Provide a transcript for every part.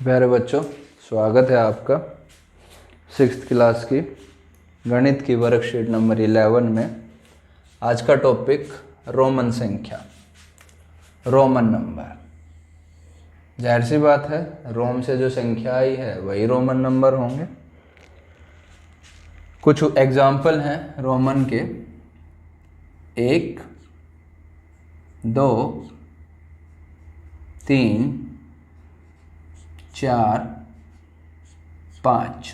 प्यारे बच्चों, स्वागत है आपका 6th क्लास की गणित की वर्कशीट नंबर 11 में। आज का टॉपिक रोमन संख्या, रोमन नंबर। जाहिर सी बात है, रोम से जो संख्या आई है वही रोमन नंबर होंगे। कुछ एग्जाम्पल हैं रोमन के। 1, 2, 3, 4, 5।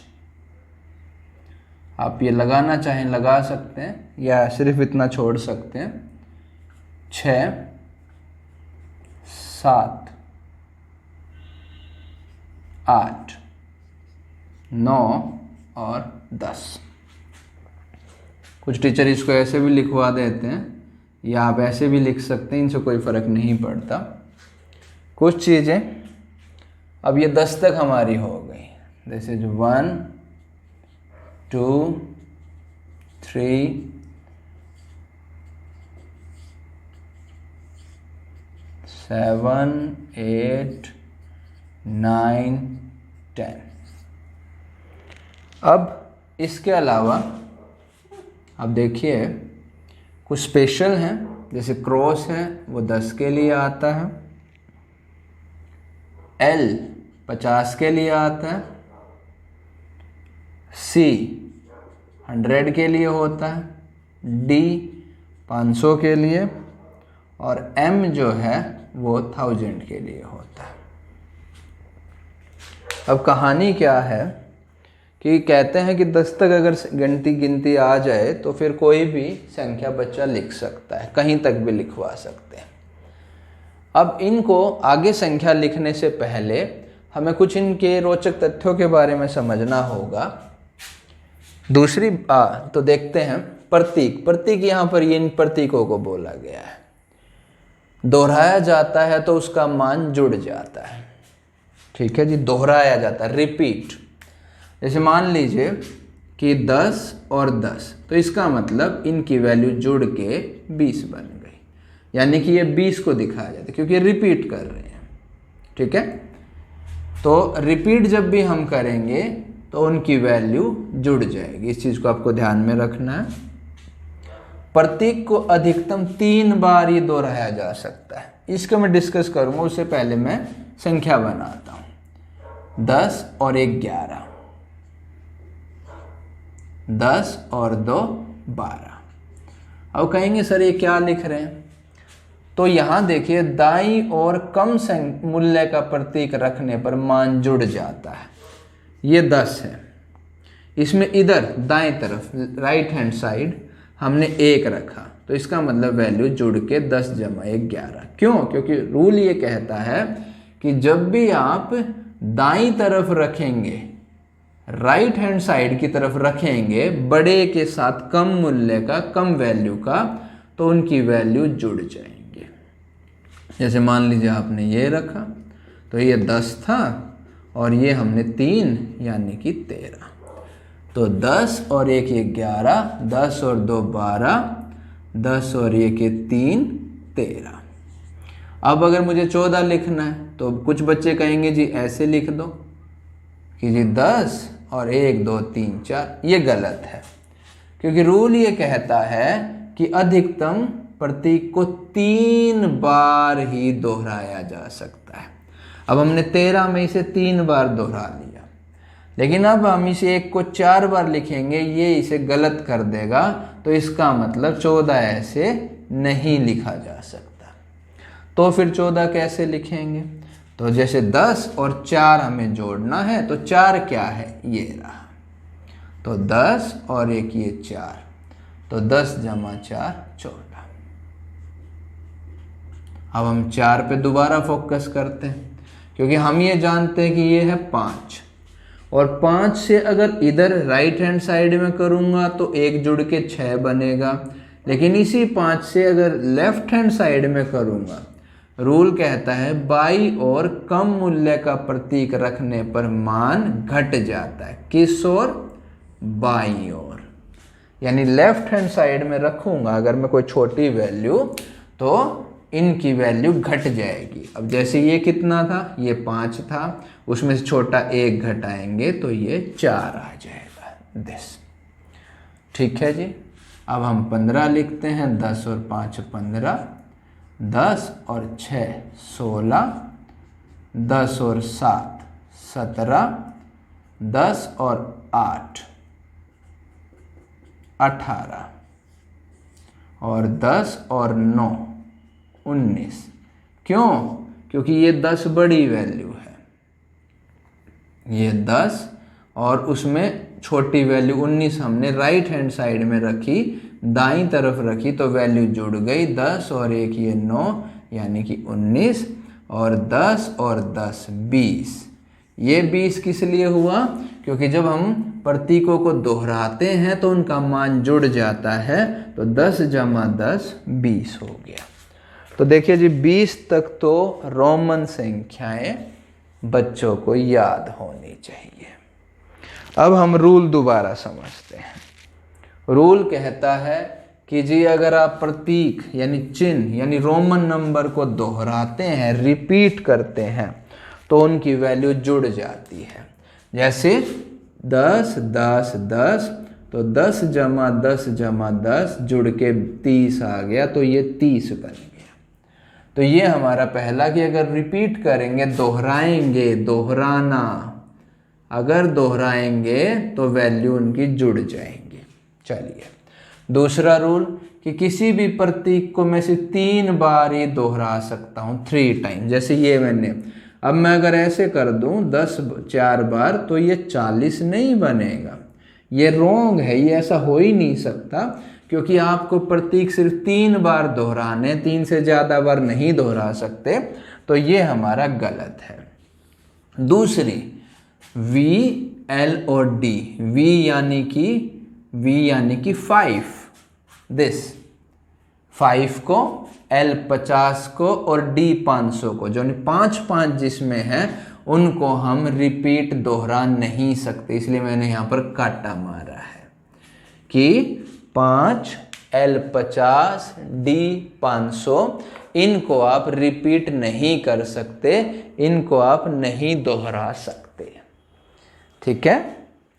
आप ये लगाना चाहें लगा सकते हैं या सिर्फ इतना छोड़ सकते हैं। 6, 7, 8, 9 और 10। कुछ टीचर इसको ऐसे भी लिखवा देते हैं या आप ऐसे भी लिख सकते हैं, इनसे कोई फ़र्क नहीं पड़ता। कुछ चीज़ें अब ये 10 तक हमारी हो गई। This is 1, 2, 3, 7, 8, 9, 10। अब इसके अलावा अब देखिए कुछ स्पेशल हैं, जैसे क्रॉस है वो 10 के लिए आता है, L 50 के लिए आता है, C 100 के लिए होता है, D 500 के लिए और M जो है वो 1000 के लिए होता है। अब कहानी क्या है कि कहते हैं कि 10 तक अगर गिनती आ जाए तो फिर कोई भी संख्या बच्चा लिख सकता है, कहीं तक भी लिखवा सकते हैं। अब इनको आगे संख्या लिखने से पहले हमें कुछ इनके रोचक तथ्यों के बारे में समझना होगा। दूसरी तो देखते हैं प्रतीक यहाँ पर ये इन प्रतीकों को बोला गया है। दोहराया जाता है तो उसका मान जुड़ जाता है। ठीक है जी, दोहराया जाता है, रिपीट। जैसे मान लीजिए कि 10 और 10, तो इसका मतलब इनकी वैल्यू जुड़ के 20 बन गई, यानी कि ये 20 को दिखाया जाता है क्योंकि रिपीट कर रहे हैं। ठीक है, तो रिपीट जब भी हम करेंगे तो उनकी वैल्यू जुड़ जाएगी। इस चीज़ को आपको ध्यान में रखना है। प्रतीक को अधिकतम 3 बार ही दोहराया जा सकता है। इसको मैं डिस्कस करूंगा, उससे पहले मैं संख्या बनाता हूं। 10 और 1 11, 10 और 2 12। अब कहेंगे सर ये क्या लिख रहे हैं? तो यहाँ देखिए दाईं और कम मूल्य का प्रतीक रखने पर मान जुड़ जाता है। ये 10 है, इसमें इधर दाएं तरफ राइट हैंड साइड हमने 1 रखा, तो इसका मतलब वैल्यू जुड़ के 10 + 1 11। क्यों? क्योंकि रूल ये कहता है कि जब भी आप दाईं तरफ रखेंगे, राइट हैंड साइड की तरफ रखेंगे बड़े के साथ कम मूल्य का, कम वैल्यू का, तो उनकी वैल्यू जुड़ जाएंगे। जैसे मान लीजिए आपने ये रखा, तो ये 10 था और ये हमने 3 यानी कि 13। तो 10 और 1 11, 10 और 2 12, 10 और 1 3 13। अब अगर मुझे 14 लिखना है तो कुछ बच्चे कहेंगे जी ऐसे लिख दो कि जी 10 और 1 2 3 4। ये गलत है, क्योंकि रूल ये कहता है कि अधिकतम प्रतीक को 3 बार ही दोहराया जा सकता है। अब हमने 13 में इसे 3 बार दोहरा लिया, लेकिन अब हम इसे 1 को 4 बार लिखेंगे, ये इसे गलत कर देगा। तो इसका मतलब 14 ऐसे नहीं लिखा जा सकता। तो फिर 14 कैसे लिखेंगे? तो जैसे 10 और 4 हमें जोड़ना है, तो 4 क्या है? ये रहा। तो 10 और 1 ये 4, तो 10 + 4 14। अब हम 4 पे दोबारा फोकस करते हैं, क्योंकि हम ये जानते हैं कि ये है 5, और 5 से अगर इधर राइट हैंड साइड में करूँगा तो 1 जुड़ के 6 बनेगा, लेकिन इसी 5 से अगर लेफ्ट हैंड साइड में करूँगा, रूल कहता है बाईं और कम मूल्य का प्रतीक रखने पर मान घट जाता है। किस ओर? बाईं ओर। यानी लेफ्ट हैंड साइड में रखूँगा अगर मैं कोई छोटी वैल्यू, तो इनकी वैल्यू घट जाएगी। अब जैसे ये कितना था, ये 5 था, उसमें से छोटा 1 घटाएंगे तो ये 4 आ जाएगा दिस। ठीक है जी। अब हम 15 लिखते हैं, 10 और 5 15, 10 और 6 16, 10 और 7 17, 10 और 8 18, और 10 और 9 19। क्यों? क्योंकि ये 10 बड़ी वैल्यू है, ये 10 और उसमें छोटी वैल्यू 19 हमने राइट हैंड साइड में रखी, दाईं तरफ रखी, तो वैल्यू जुड़ गई। 10 और 1 ये 9 यानी कि 19, और 10 और 10 20। ये 20 किस लिए हुआ? क्योंकि जब हम प्रतीकों को दोहराते हैं तो उनका मान जुड़ जाता है, तो 10 जमा 10 20 हो गया। तो देखिए जी, 20 तक तो रोमन संख्याएं बच्चों को याद होनी चाहिए। अब हम रूल दोबारा समझते हैं। रूल कहता है कि जी अगर आप प्रतीक यानी चिन्ह यानी रोमन नंबर को दोहराते हैं, रिपीट करते हैं, तो उनकी वैल्यू जुड़ जाती है। जैसे 10 10 10, तो 10 जमा 10 जमा 10 जुड़ के 30 आ गया, तो ये 30 बन गया। तो ये हमारा पहला कि अगर रिपीट करेंगे, दोहराएंगे, दोहराना, अगर दोहराएंगे तो वैल्यू उनकी जुड़ जाएंगी। चलिए, दूसरा रूल कि किसी भी प्रतीक को मैं सिर्फ 3 बार ही दोहरा सकता हूँ, 3 टाइम। जैसे ये मैंने, अब मैं अगर ऐसे कर दूं 10 4 बार, तो ये 40 नहीं बनेगा। ये रॉन्ग है, ये ऐसा हो ही नहीं सकता, क्योंकि आपको प्रतीक सिर्फ 3 बार दोहराने, 3 से ज़्यादा बार नहीं दोहरा सकते, तो ये हमारा गलत है। दूसरी, V L और D, V यानी कि 5, दिस 5 को, L 50 को और D 500 को, जो 5 जिसमें है उनको हम रिपीट दोहरा नहीं सकते, इसलिए मैंने यहाँ पर काटा मारा है कि 5 L 50 D 500, इनको आप रिपीट नहीं कर सकते, इनको आप नहीं दोहरा सकते। ठीक है?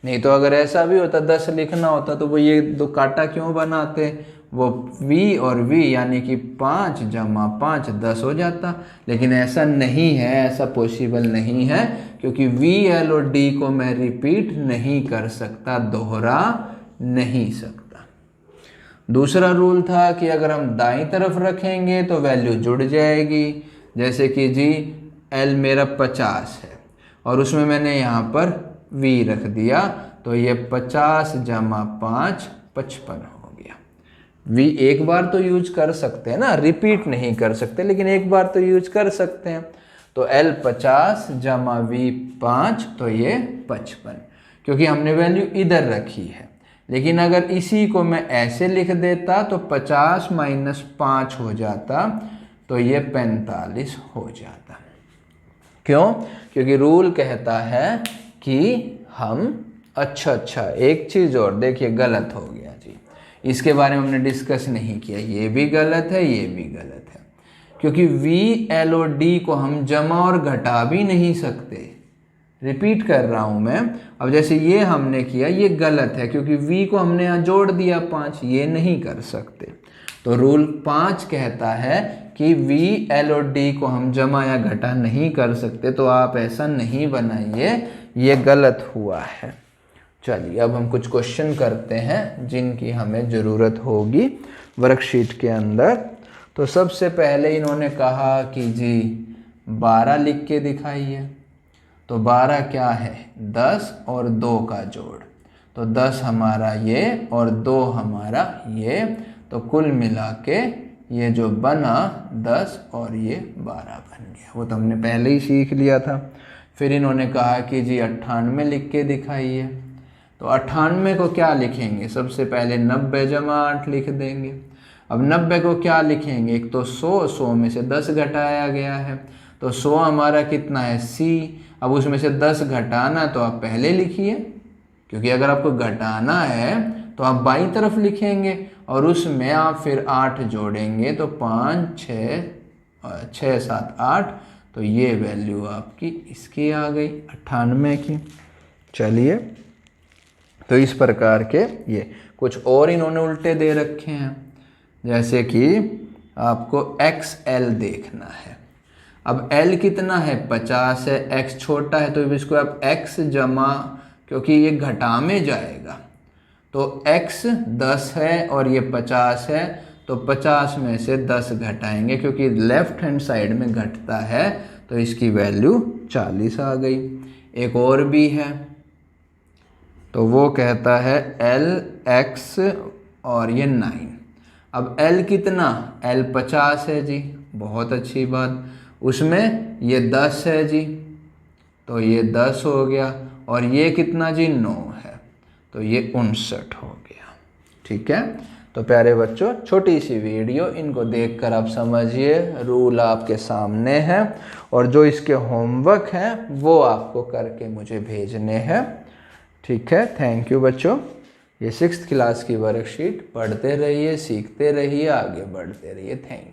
नहीं तो अगर ऐसा भी होता 10 लिखना होता तो वो ये 2 काटा क्यों बनाते? वो V और V यानी कि 5 जमा 5 10 हो जाता, लेकिन ऐसा नहीं है, ऐसा पॉसिबल नहीं है, क्योंकि V L और D को मैं रिपीट नहीं कर सकता, दोहरा नहीं सकता। दूसरा रूल था कि अगर हम दाईं तरफ रखेंगे तो वैल्यू जुड़ जाएगी। जैसे कि जी L मेरा 50 है और उसमें मैंने यहाँ पर V रख दिया, तो ये 50 जमा 5 55 हो गया। V एक बार तो यूज कर सकते हैं ना, रिपीट नहीं कर सकते, लेकिन एक बार तो यूज कर सकते हैं। तो L 50 जमा V 5, तो ये 55, क्योंकि हमने वैल्यू इधर रखी है। लेकिन अगर इसी को मैं ऐसे लिख देता तो 50 माइनस 5 हो जाता, तो ये 45 हो जाता। क्यों? क्योंकि रूल कहता है कि हम अच्छा एक चीज़ और देखिए, गलत हो गया जी, इसके बारे में हमने डिस्कस नहीं किया, ये भी गलत है, ये भी गलत है, क्योंकि V L और D को हम जमा और घटा भी नहीं सकते। रिपीट कर रहा हूँ मैं, अब जैसे ये हमने किया, ये गलत है, क्योंकि V को हमने यहाँ जोड़ दिया 5, ये नहीं कर सकते। तो रूल 5 कहता है कि V L और D को हम जमा या घटा नहीं कर सकते, तो आप ऐसा नहीं बनाइए, ये गलत हुआ है। चलिए, अब हम कुछ क्वेश्चन करते हैं जिनकी हमें ज़रूरत होगी वर्कशीट के अंदर। तो सबसे पहले इन्होंने कहा कि जी 12 लिख के दिखाइए। तो 12 क्या है? 10 और 2 का जोड़, तो 10 हमारा ये और 2 हमारा ये, तो कुल मिला के ये जो बना 10 और ये 12 बन गया। वो तो हमने पहले ही सीख लिया था। फिर इन्होंने कहा कि जी 98 लिख के दिखाइए। तो 98 को क्या लिखेंगे? सबसे पहले 90 जमा 8 लिख देंगे। अब 90 को क्या लिखेंगे? एक तो 100 में से 10 घटाया गया है, तो 100 हमारा कितना है? C। अब उसमें से 10 घटाना, तो आप पहले लिखिए, क्योंकि अगर आपको घटाना है तो आप बाईं तरफ लिखेंगे और उसमें आप फिर 8 जोड़ेंगे, तो 5 6 6 7 8, तो ये वैल्यू आपकी इसकी आ गई 98 की। चलिए, तो इस प्रकार के ये कुछ और इन्होंने उल्टे दे रखे हैं, जैसे कि आपको XL देखना है। अब L कितना है 50 है, X छोटा है, तो इसको आप X जमा, क्योंकि ये घटा में जाएगा, तो X 10 है और ये 50 है, तो 50 में से 10 घटाएंगे, क्योंकि लेफ्ट हैंड साइड में घटता है, तो इसकी वैल्यू 40 आ गई। एक और भी है, तो वो कहता है LX और ये 9। अब L कितना, L 50 है जी, बहुत अच्छी बात। उसमें ये 10 है जी, तो ये 10 हो गया, और ये कितना जी 9 है, तो ये 59 हो गया। ठीक है, तो प्यारे बच्चों, छोटी सी वीडियो, इनको देखकर आप समझिए, रूल आपके सामने हैं, और जो इसके होमवर्क हैं वो आपको करके मुझे भेजने हैं। ठीक है, थैंक यू बच्चों। ये 6th क्लास की वर्कशीट पढ़ते रहिए, सीखते रहिए, आगे बढ़ते रहिए। Thank you.